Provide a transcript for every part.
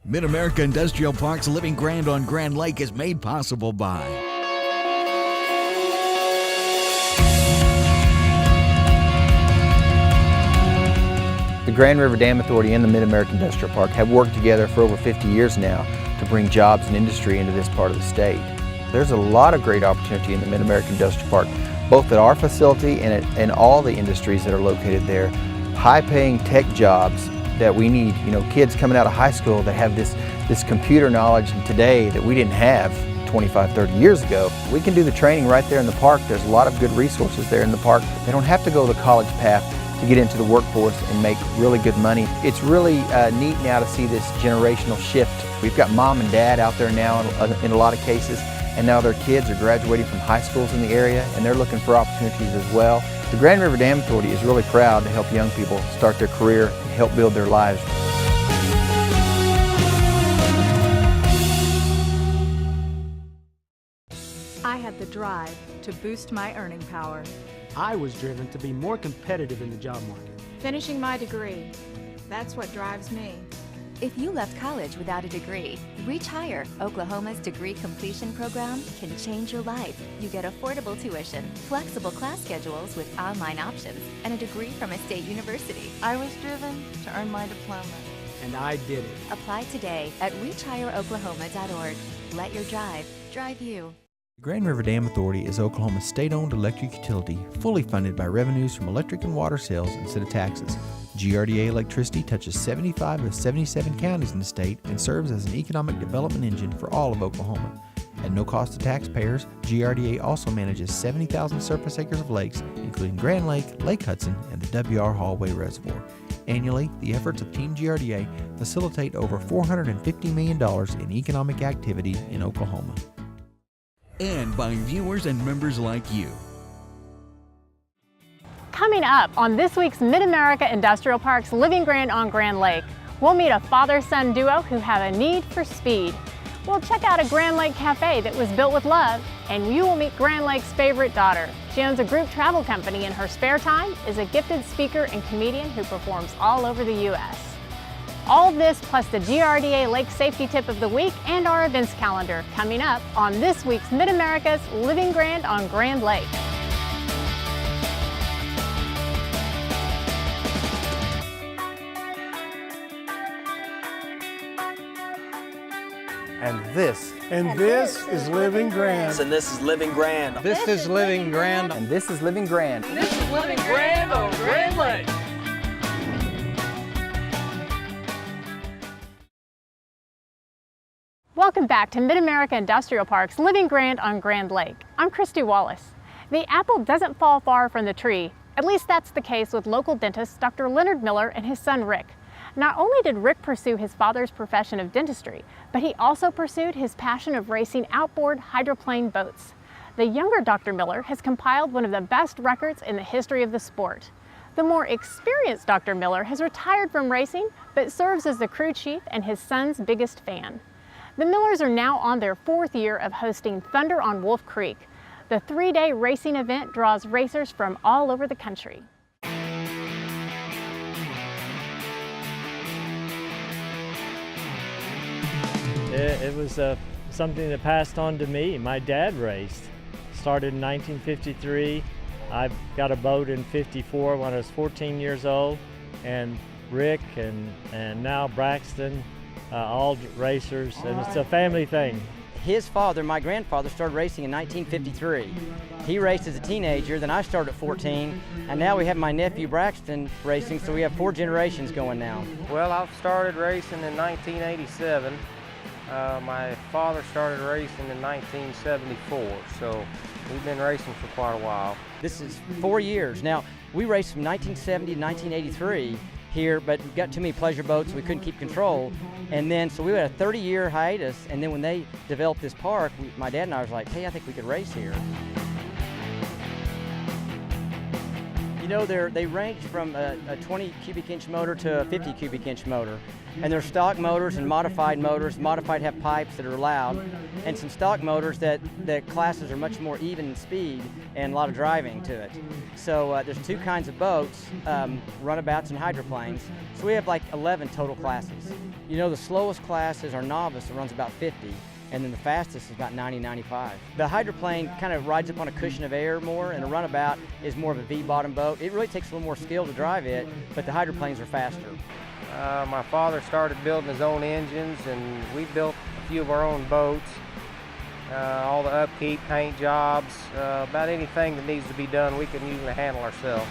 MidAmerica Industrial Park's Living Grand on Grand Lake is made possible by the Grand River Dam Authority and the MidAmerica Industrial Park have worked together for over 50 years now to bring jobs and industry into this part of the state. There's a lot of great opportunity in the MidAmerica Industrial Park, both at our facility and in all the industries that are located there. High-paying tech jobs that we need, kids coming out of high school that have this computer knowledge today that we didn't have 25, 30 years ago. We can do the training right there in the park. There's a lot of good resources there in the park. They don't have to go the college path to get into the workforce and make really good money. It's really neat now to see this generational shift. We've got mom and dad out there now in a lot of cases, and now their kids are graduating from high schools in the area and they're looking for opportunities as well. The Grand River Dam Authority is really proud to help young people start their career and help build their lives. I had the drive to boost my earning power. I was driven to be more competitive in the job market. Finishing my degree, that's what drives me. If you left college without a degree, Reach Higher, Oklahoma's degree completion program, can change your life. You get affordable tuition, flexible class schedules with online options, and a degree from a state university. I was driven to earn my diploma. And I did it. Apply today at reachhigheroklahoma.org. Let your drive drive you. The Grand River Dam Authority is Oklahoma's state-owned electric utility, fully funded by revenues from electric and water sales instead of taxes. GRDA electricity touches 75 of 77 counties in the state and serves as an economic development engine for all of Oklahoma. At no cost to taxpayers, GRDA also manages 70,000 surface acres of lakes, including Grand Lake, Lake Hudson, and the W.R. Hallway Reservoir. Annually, the efforts of Team GRDA facilitate over $450 million in economic activity in Oklahoma. and by viewers and members like you. Coming up on this week's MidAmerica Industrial Park's Living Grand on Grand Lake, we'll meet a father-son duo who have a need for speed. We'll check out a Grand Lake cafe that was built with love, and you will meet Grand Lake's favorite daughter. She owns a group travel company. In her spare time is a gifted speaker and comedian who performs all over the U.S. All this plus the GRDA Lake Safety Tip of the Week and our events calendar coming up on this week's MidAmerica's Living Grand on Grand Lake. And this is Living Grand. And this is Living Grand. This is Living Grand. And this is Living Grand. This is Living Grand on Grand Lake. Welcome back to MidAmerica Industrial Park's Living Grand on Grand Lake. I'm Christy Wallace. The apple doesn't fall far from the tree. At least that's the case with local dentist Dr. Leonard Miller and his son Rick. Not only did Rick pursue his father's profession of dentistry, but he also pursued his passion of racing outboard hydroplane boats. The younger Dr. Miller has compiled one of the best records in the history of the sport. The more experienced Dr. Miller has retired from racing, but serves as the crew chief and his son's biggest fan. The Millers are now on their 4th year of hosting Thunder on Wolf Creek. The 3-day racing event draws racers from all over the country. It was something that passed on to me. My dad raced. Started in 1953. I got a boat in '54 when I was 14 years old. And Rick and now Braxton, all racers, and it's a family thing. His father, my grandfather, started racing in 1953. He raced as a teenager, then I started at 14, and now we have my nephew Braxton racing, so we have 4 generations going now. Well, I started racing in 1987. My father started racing in 1974, so we've been racing for quite a while. This is 4 years. Now, we raced from 1970 to 1983 here, but we got too many pleasure boats, we couldn't keep control. And then, so we had a 30-year hiatus, and then when they developed this park, my dad and I was like, hey, I think we could race here. know, they range from a 20 cubic inch motor to a 50 cubic inch motor. And there's stock motors and modified motors. Modified have pipes that are loud, and some stock motors that classes are much more even in speed and a lot of driving to it. So there's two kinds of boats, runabouts and hydroplanes. So we have like 11 total classes. You know, the slowest class is our novice that runs about 50. And then the fastest is about 90, 95. The hydroplane kind of rides up on a cushion of air more, and a runabout is more of a V-bottom boat. It really takes a little more skill to drive it, but the hydroplanes are faster. My father started building his own engines, and we built a few of our own boats. All the upkeep, paint jobs, about anything that needs to be done, we can usually handle ourselves.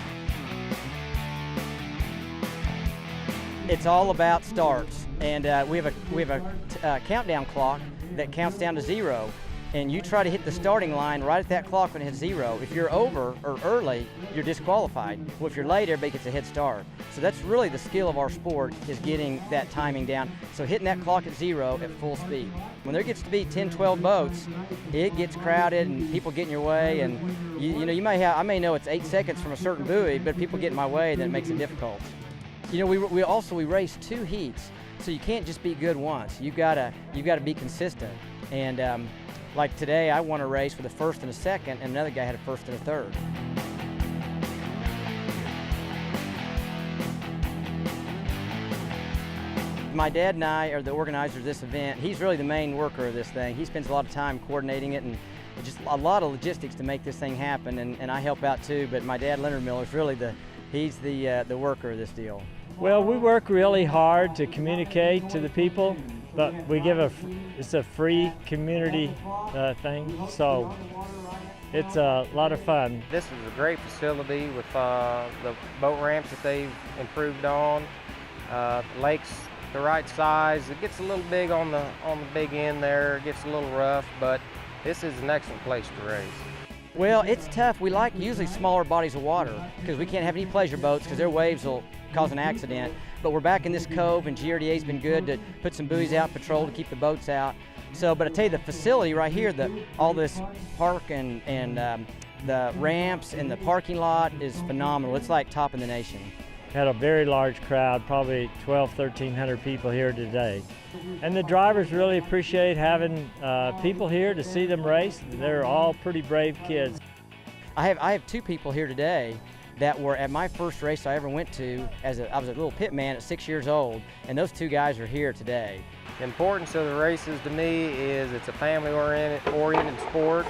It's all about starts, and we have a countdown clock that counts down to 0, and you try to hit the starting line right at that clock when it hits 0. If you're over or early, you're disqualified. Well, if you're late, everybody gets a head start. So that's really the skill of our sport, is getting that timing down. So hitting that clock at 0 at full speed. When there gets to be 10, 12 boats, it gets crowded and people get in your way, and I may know it's 8 seconds from a certain buoy, but people get in my way, then it makes it difficult. You know, we race 2 heats, so you can't just be good once. You've got to be consistent. And like today, I won a race with a first and a second, and another guy had a first and a third. My dad and I are the organizers of this event. He's really the main worker of this thing. He spends a lot of time coordinating it and just a lot of logistics to make this thing happen, and I help out too, but my dad, Leonard Miller, is really the worker of this deal. Well, we work really hard to communicate to the people, but we it's a free community thing, so it's a lot of fun. This is a great facility with the boat ramps that they've improved on, lakes the right size. It gets a little big on the big end there, it gets a little rough, but this is an excellent place to race. Well, it's tough. We like usually smaller bodies of water because we can't have any pleasure boats because their waves will cause an accident. But we're back in this cove, and GRDA's been good to put some buoys out, patrol to keep the boats out. So, but I tell you, the facility right here, all this park and the ramps and the parking lot is phenomenal. It's like top in the nation. Had a very large crowd, probably 1,200 people here today. And the drivers really appreciate having people here to see them race. They're all pretty brave kids. I have 2 people here today that were at my first race I ever went to. I was a little pit man at 6 years old, and those 2 guys are here today. The importance of the races to me is it's a family-oriented sport,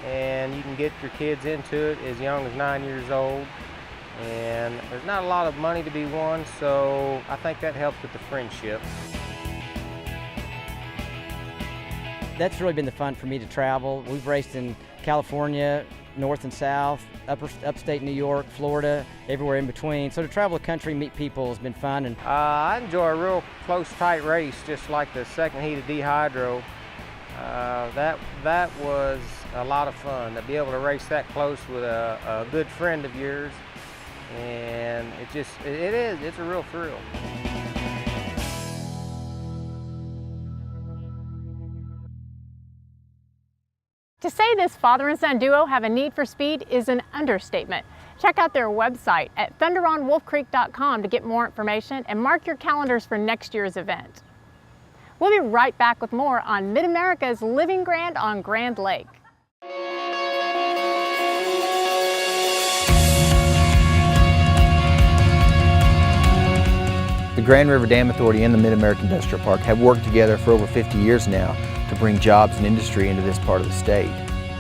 and you can get your kids into it as young as 9 years old. And there's not a lot of money to be won, so I think that helps with the friendship. That's really been the fun for me to travel. We've raced in California, north and south, upstate New York, Florida, everywhere in between. So to travel the country, meet people has been fun. And I enjoy a real close, tight race, just like the second heat of D-Hydro. That was a lot of fun, to be able to race that close with a good friend of yours. And it's a real thrill. To say this father and son duo have a need for speed is an understatement. Check out their website at thunderonwolfcreek.com to get more information and mark your calendars for next year's event. We'll be right back with more on MidAmerica's Living Grand on Grand Lake. The Grand River Dam Authority and the MidAmerica Industrial Park have worked together for over 50 years now to bring jobs and industry into this part of the state.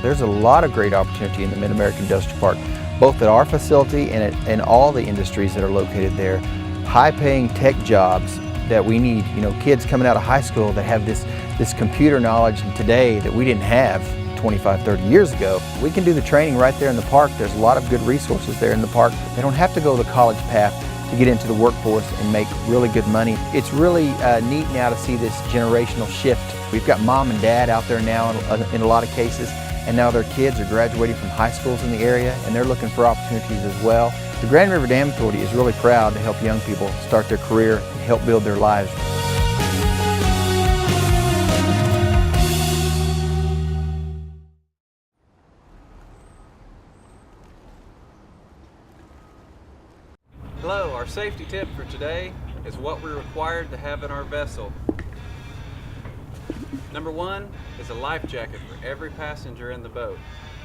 There's a lot of great opportunity in the MidAmerica Industrial Park, both at our facility and all the industries that are located there. High-paying tech jobs that we need, kids coming out of high school that have this computer knowledge today that we didn't have 25, 30 years ago. We can do the training right there in the park. There's a lot of good resources there in the park. They don't have to go the college path to get into the workforce and make really good money. It's really neat now to see this generational shift. We've got mom and dad out there now in a lot of cases, and now their kids are graduating from high schools in the area, and they're looking for opportunities as well. The Grand River Dam Authority is really proud to help young people start their career and help build their lives. safety tip for today is what we're required to have in our vessel. Number one is a life jacket for every passenger in the boat.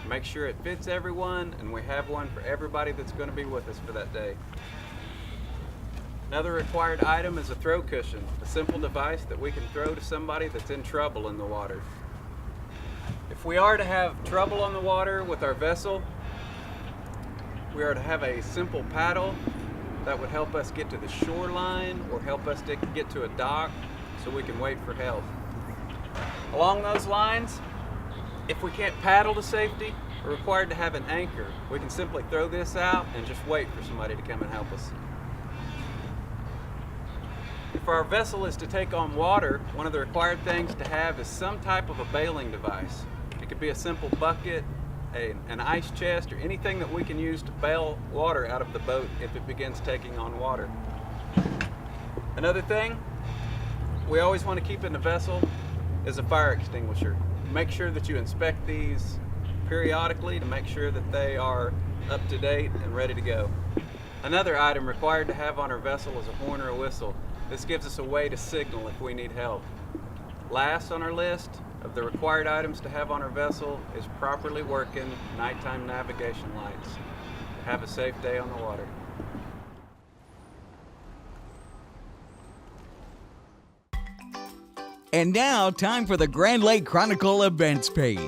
Make sure it fits everyone, and we have one for everybody that's going to be with us for that day. Another required item is a throw cushion, a simple device that we can throw to somebody that's in trouble in the water. If we are to have trouble on the water with our vessel, we are to have a simple paddle that would help us get to the shoreline or help us to get to a dock so we can wait for help. Along those lines, if we can't paddle to safety, we're required to have an anchor. We can simply throw this out and just wait for somebody to come and help us. If our vessel is to take on water, one of the required things to have is some type of a bailing device. It could be a simple bucket, an ice chest, or anything that we can use to bail water out of the boat if it begins taking on water. Another thing we always want to keep in the vessel is a fire extinguisher. Make sure that you inspect these periodically to make sure that they are up to date and ready to go. Another item required to have on our vessel is a horn or a whistle. This gives us a way to signal if we need help. Last on our list of the required items to have on our vessel is properly working nighttime navigation lights. Have a safe day on the water. And now, time for the Grand Lake Chronicle events page.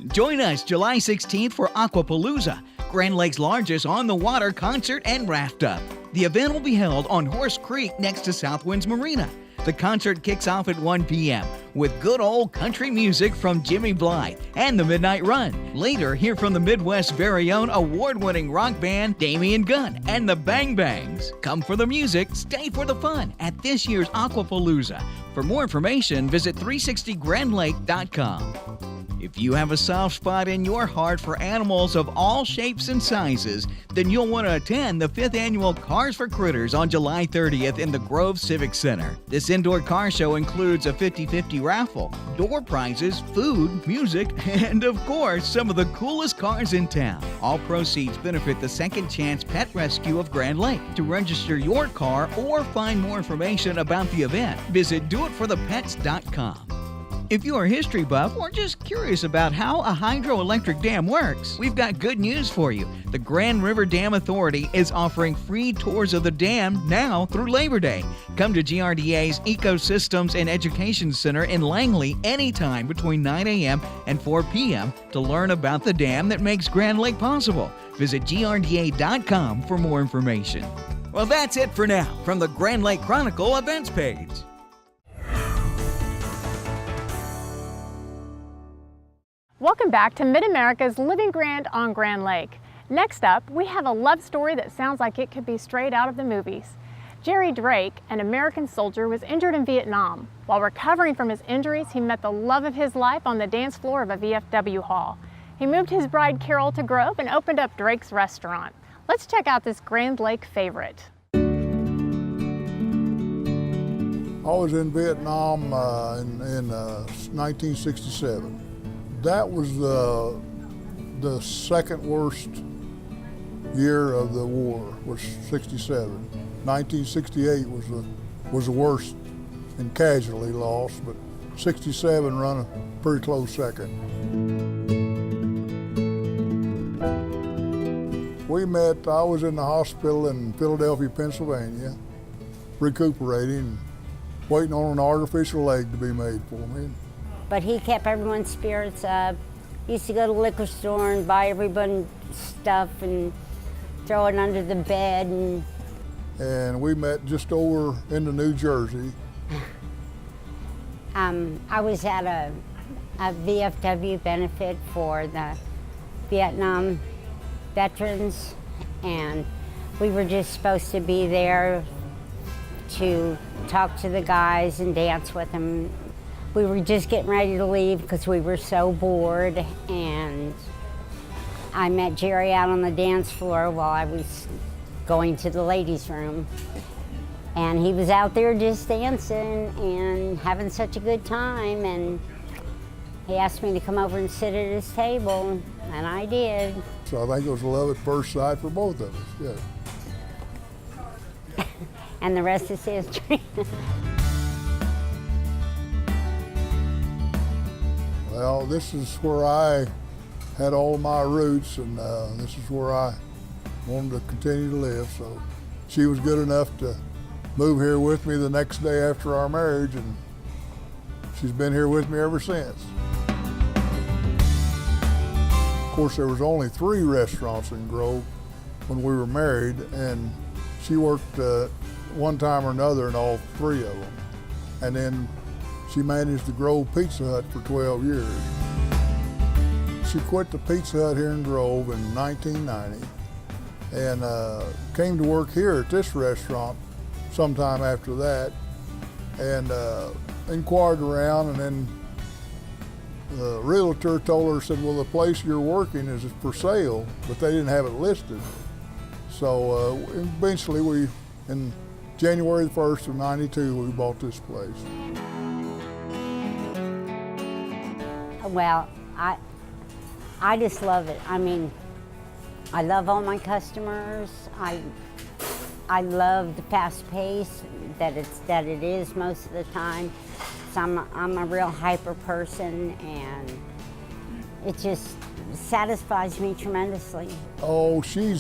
Join us July 16th for Aquapalooza, Grand Lake's largest on-the-water concert and raft-up. The event will be held on Horse Creek next to Southwinds Marina. The concert kicks off at 1 p.m. with good old country music from Jimmy Blythe and the Midnight Run. Later, hear from the Midwest's very own award-winning rock band Damian Gunn and the Bang Bangs. Come for the music, stay for the fun at this year's Aquapalooza. For more information, visit 360grandlake.com. If you have a soft spot in your heart for animals of all shapes and sizes, then you'll want to attend the 5th annual Cars for Critters on July 30th in the Grove Civic Center. This indoor car show includes a 50-50 raffle, door prizes, food, music, and of course, some of the coolest cars in town. All proceeds benefit the Second Chance Pet Rescue of Grand Lake. To register your car or find more information about the event, visit doitforthepets.com. If you're a history buff or just curious about how a hydroelectric dam works, we've got good news for you. The Grand River Dam Authority is offering free tours of the dam now through Labor Day. Come to GRDA's Ecosystems and Education Center in Langley anytime between 9 a.m. and 4 p.m. to learn about the dam that makes Grand Lake possible. Visit grda.com for more information. Well, that's it for now from the Grand Lake Chronicle events page. Welcome back to MidAmerica's Living Grand on Grand Lake. Next up, we have a love story that sounds like it could be straight out of the movies. Jerry Drake, an American soldier, was injured in Vietnam. While recovering from his injuries, he met the love of his life on the dance floor of a VFW hall. He moved his bride Carol to Grove and opened up Drake's Restaurant. Let's check out this Grand Lake favorite. I was in Vietnam in 1967. That was the second worst year of the war, was 67. 1968 was the worst in casualty loss, but 67 run a pretty close second. I was in the hospital in Philadelphia, Pennsylvania, recuperating, waiting on an artificial leg to be made for me. But he kept everyone's spirits up. He used to go to the liquor store and buy everyone stuff and throw it under the bed. And we met just over into New Jersey. I was at a VFW benefit for the Vietnam veterans, and we were just supposed to be there to talk to the guys and dance with them. We were just getting ready to leave because we were so bored, and I met Jerry out on the dance floor while I was going to the ladies' room. And he was out there just dancing and having such a good time, and he asked me to come over and sit at his table, and I did. So I think it was love at first sight for both of us, yeah. and the rest is history. Well, this is where I had all my roots, and this is where I wanted to continue to live. So she was good enough to move here with me the next day after our marriage, and she's been here with me ever since. Of course, there was only 3 restaurants in Grove when we were married, and she worked one time or another in all 3 of them. And then she managed the Grove Pizza Hut for 12 years. She quit the Pizza Hut here in Grove in 1990 and came to work here at this restaurant sometime after that, and inquired around, and then the realtor told her, said, well, the place you're working is for sale, but they didn't have it listed. So eventually in January the 1st of 92, we bought this place. Well, I just love it. I mean, I love all my customers. I love the fast pace that it is most of the time. So I'm a real hyper person, and it just satisfies me tremendously. Oh, she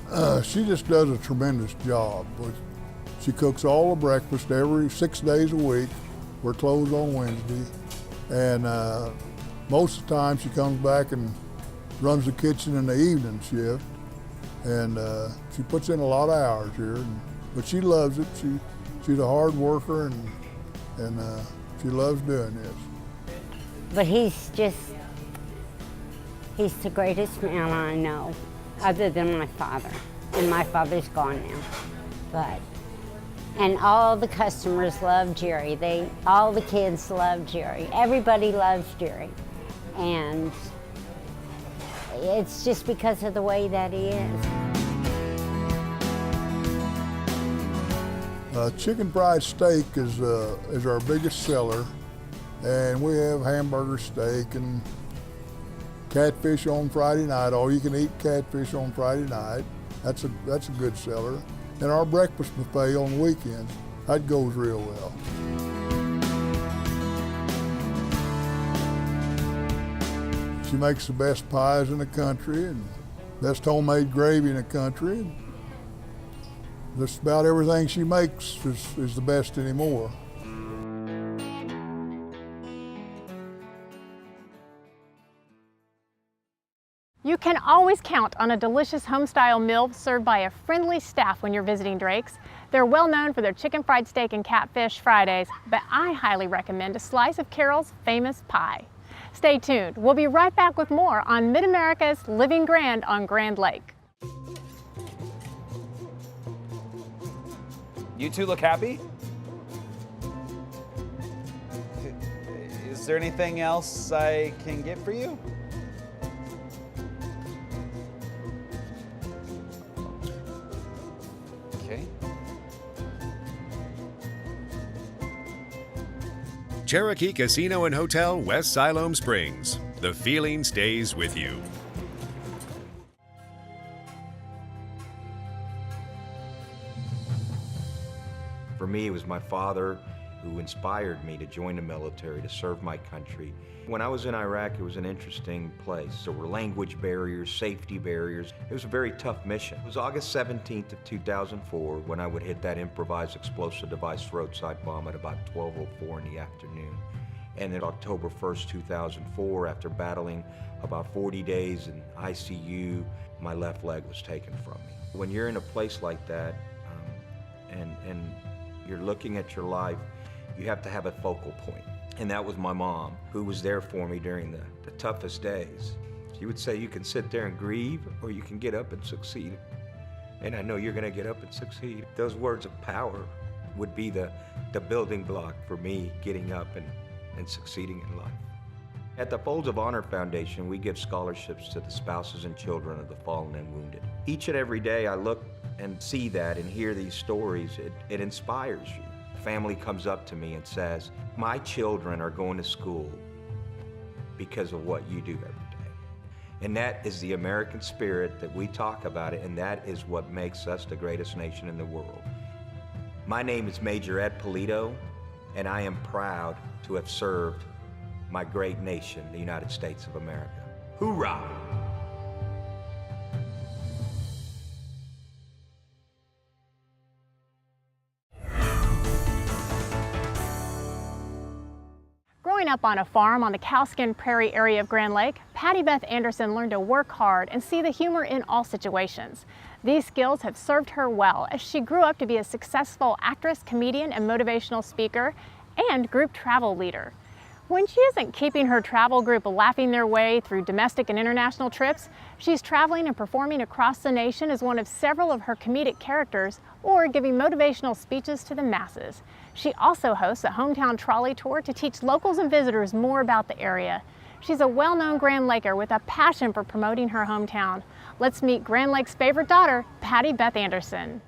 just does a tremendous job. She cooks all the breakfast every 6 days a week. We're closed on Wednesday, and most of the time she comes back and runs the kitchen in the evening shift, and she puts in a lot of hours here, but she loves it. She's a hard worker, and she loves doing this. But he's the greatest man I know, other than my father, and my father's gone now. And all the customers love Jerry. All the kids love Jerry. Everybody loves Jerry. And it's just because of the way that he is. Chicken fried steak is our biggest seller, and we have hamburger steak and catfish on Friday night. All you can eat catfish on Friday night. That's a good seller. And our breakfast buffet on the weekends, that goes real well. She makes the best pies in the country and best homemade gravy in the country. Just about everything she makes is the best anymore. You can always count on a delicious home-style meal served by a friendly staff when you're visiting Drake's. They're well known for their chicken fried steak and catfish Fridays, but I highly recommend a slice of Carol's famous pie. Stay tuned. We'll be right back with more on MidAmerica's Living Grand on Grand Lake. You two look happy? Is there anything else I can get for you? Okay. Cherokee Casino and Hotel, West Siloam Springs. The feeling stays with you. For me, it was my father who inspired me to join the military, to serve my country. When I was in Iraq, it was an interesting place. There were language barriers, safety barriers. It was a very tough mission. It was August 17th of 2004 when I would hit that improvised explosive device roadside bomb at about 12:04 in the afternoon. And then October 1st, 2004, after battling about 40 days in ICU, my left leg was taken from me. When you're in a place like that, and you're looking at your life, you have to have a focal point. And that was my mom, who was there for me during the toughest days. She would say, you can sit there and grieve, or you can get up and succeed. And I know you're gonna get up and succeed. Those words of power would be the building block for me getting up and succeeding in life. At the Folds of Honor Foundation, we give scholarships to the spouses and children of the fallen and wounded. Each and every day I look and see that and hear these stories, it inspires you. A family comes up to me and says, my children are going to school because of what you do every day. And that is the American spirit that we talk about it, and that is what makes us the greatest nation in the world. My name is Major Ed Polito, and I am proud to have served my great nation, the United States of America. Hoorah! Growing up on a farm on the Cowskin Prairie area of Grand Lake, Patti Beth Anderson learned to work hard and see the humor in all situations. These skills have served her well as she grew up to be a successful actress, comedian, and motivational speaker, and group travel leader. When she isn't keeping her travel group laughing their way through domestic and international trips, she's traveling and performing across the nation as one of several of her comedic characters or giving motivational speeches to the masses. She also hosts a hometown trolley tour to teach locals and visitors more about the area. She's a well-known Grand Laker with a passion for promoting her hometown. Let's meet Grand Lake's favorite daughter, Patti Beth Anderson.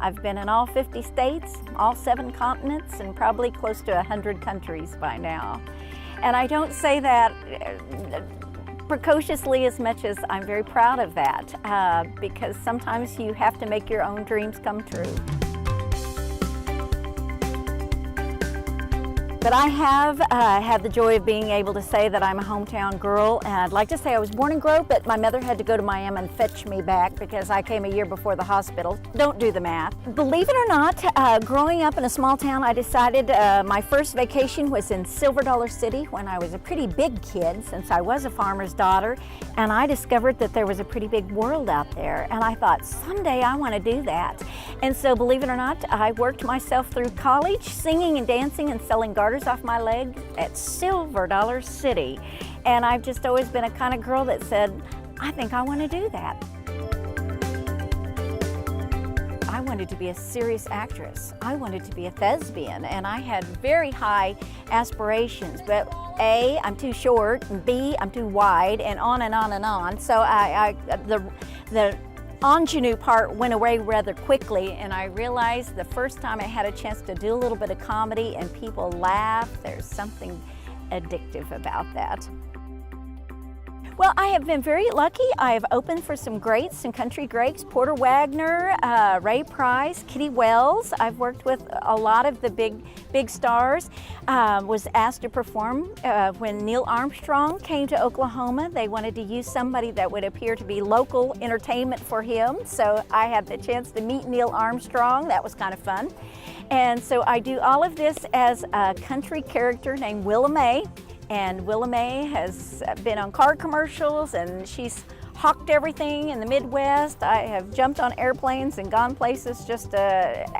I've been in all 50 states, all 7 continents, and probably close to 100 countries by now. And I don't say that precociously as much as I'm very proud of that, because sometimes you have to make your own dreams come true. But I have had the joy of being able to say that I'm a hometown girl, and I'd like to say I was born and grew up, but my mother had to go to Miami and fetch me back because I came a year before the hospital. Don't do the math. Believe it or not, growing up in a small town, I decided my first vacation was in Silver Dollar City when I was a pretty big kid, since I was a farmer's daughter, and I discovered that there was a pretty big world out there, and I thought, someday I want to do that. And so, believe it or not, I worked myself through college, singing and dancing and selling garters off my leg at Silver Dollar City. And I've just always been a kind of girl that said, I think I want to do that. I wanted to be a serious actress. I wanted to be a thespian, and I had very high aspirations, but A, I'm too short, and B, I'm too wide, and on and on and on. So the ingenue part went away rather quickly, and I realized the first time I had a chance to do a little bit of comedy and people laugh, there's something addictive about that. Well, I have been very lucky. I have opened for some greats, some country greats, Porter Wagner, Ray Price, Kitty Wells. I've worked with a lot of the big stars. Was asked to perform when Neil Armstrong came to Oklahoma. They wanted to use somebody that would appear to be local entertainment for him. So I had the chance to meet Neil Armstrong. That was kind of fun. And so I do all of this as a country character named Willa Mae. And Willa Mae has been on car commercials, and she's hawked everything in the Midwest. I have jumped on airplanes and gone places just to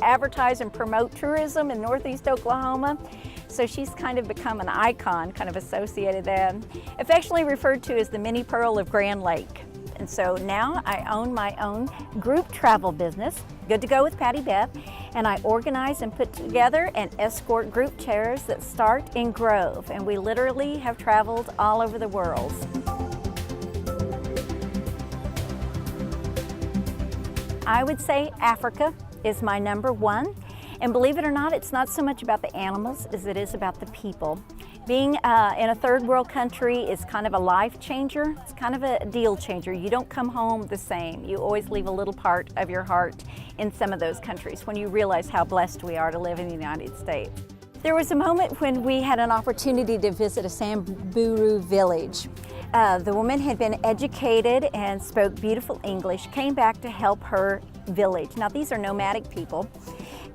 advertise and promote tourism in Northeast Oklahoma. So she's kind of become an icon, kind of associated then. Affectionately referred to as the Minnie Pearl of Grand Lake. And so now I own my own group travel business, Good to Go with Patti Beth, and I organize and put together and escort group chairs that start in Grove, and we literally have traveled all over the world. I would say Africa is my #1, and believe it or not, it's not so much about the animals as it is about the people. Being in a third world country is kind of a life changer. It's kind of a deal changer. You don't come home the same. You always leave a little part of your heart in some of those countries when you realize how blessed we are to live in the United States. There was a moment when we had an opportunity to visit a Samburu village. The woman had been educated and spoke beautiful English, came back to help her village. Now these are nomadic people.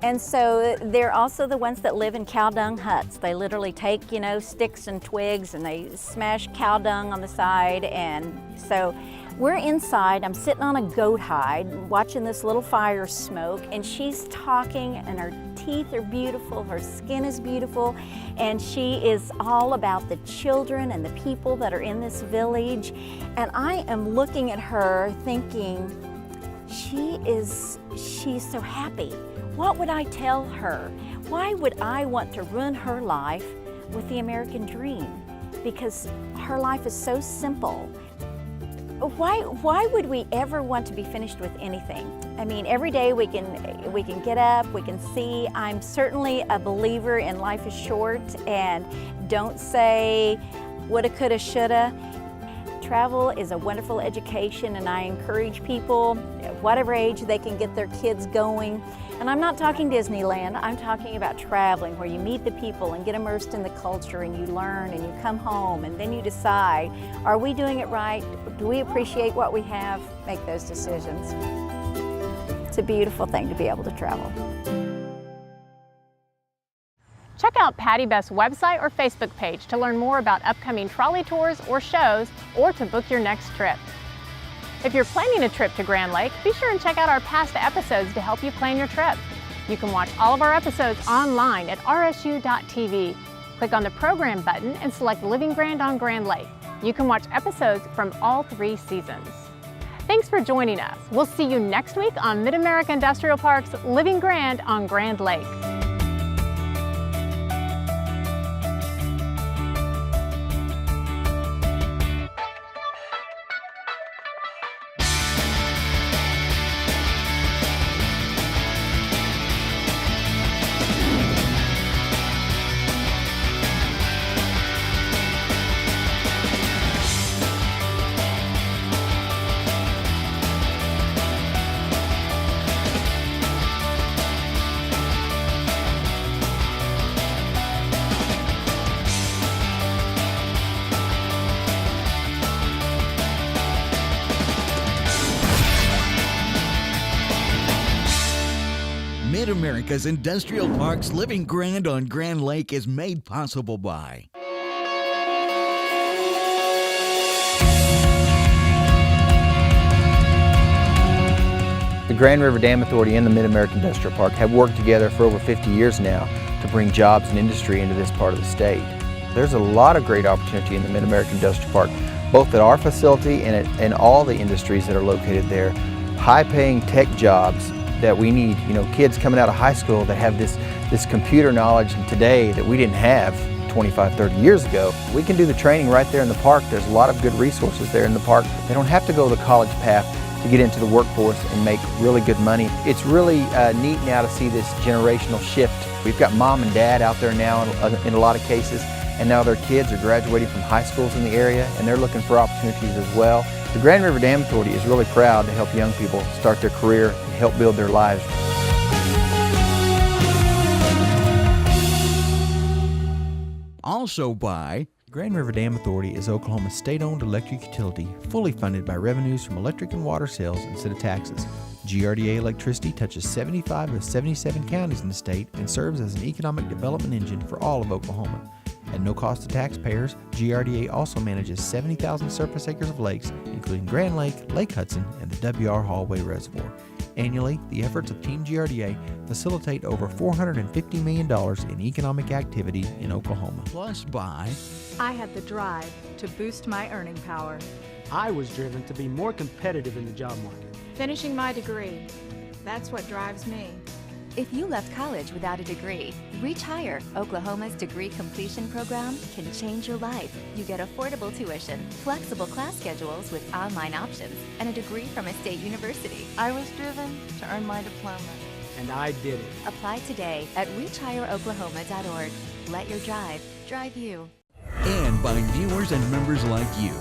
And so they're also the ones that live in cow dung huts. They literally take, sticks and twigs and they smash cow dung on the side. And so we're inside, I'm sitting on a goat hide watching this little fire smoke, and she's talking, and her teeth are beautiful, her skin is beautiful, and she is all about the children and the people that are in this village. And I am looking at her thinking, she's so happy. What would I tell her? Why would I want to ruin her life with the American dream? Because her life is so simple. Why would we ever want to be finished with anything? I mean, every day we can get up, we can see. I'm certainly a believer in life is short, and don't say woulda, coulda, shoulda. Travel is a wonderful education, and I encourage people at whatever age they can get their kids going. And I'm not talking Disneyland, I'm talking about traveling where you meet the people and get immersed in the culture and you learn and you come home and then you decide, are we doing it right? Do we appreciate what we have? Make those decisions. It's a beautiful thing to be able to travel. Check out Patti Beth's website or Facebook page to learn more about upcoming trolley tours or shows, or to book your next trip. If you're planning a trip to Grand Lake, be sure and check out our past episodes to help you plan your trip. You can watch all of our episodes online at rsu.tv. Click on the program button and select Living Grand on Grand Lake. You can watch episodes from all 3 seasons. Thanks for joining us. We'll see you next week on MidAmerica Industrial Park's Living Grand on Grand Lake. MidAmerica's Industrial Park's Living Grand on Grand Lake is made possible by The Grand River Dam Authority and the MidAmerica Industrial Park have worked together for over 50 years now to bring jobs and industry into this part of the state. There's a lot of great opportunity in the MidAmerica Industrial Park, both at our facility and all the industries that are located there. High-paying tech jobs that we need, kids coming out of high school that have this computer knowledge today that we didn't have 25, 30 years ago. We can do the training right there in the park. There's a lot of good resources there in the park. They don't have to go the college path to get into the workforce and make really good money. It's really neat now to see this generational shift. We've got mom and dad out there now in a lot of cases, and now their kids are graduating from high schools in the area, and they're looking for opportunities as well. The Grand River Dam Authority is really proud to help young people start their career and help build their lives. Also by Grand River Dam Authority is Oklahoma's state-owned electric utility, fully funded by revenues from electric and water sales instead of taxes. GRDA electricity touches 75 of 77 counties in the state and serves as an economic development engine for all of Oklahoma. At no cost to taxpayers, GRDA also manages 70,000 surface acres of lakes, including Grand Lake, Lake Hudson, and the W.R. Hallway Reservoir. Annually, the efforts of Team GRDA facilitate over $450 million in economic activity in Oklahoma. Plus by I had the drive to boost my earning power. I was driven to be more competitive in the job market. Finishing my degree, that's what drives me. If you left college without a degree, Reach Higher, Oklahoma's degree completion program, can change your life. You get affordable tuition, flexible class schedules with online options, and a degree from a state university. I was driven to earn my diploma. And I did it. Apply today at reachhigheroklahoma.org. Let your drive drive you. and by viewers and members like you.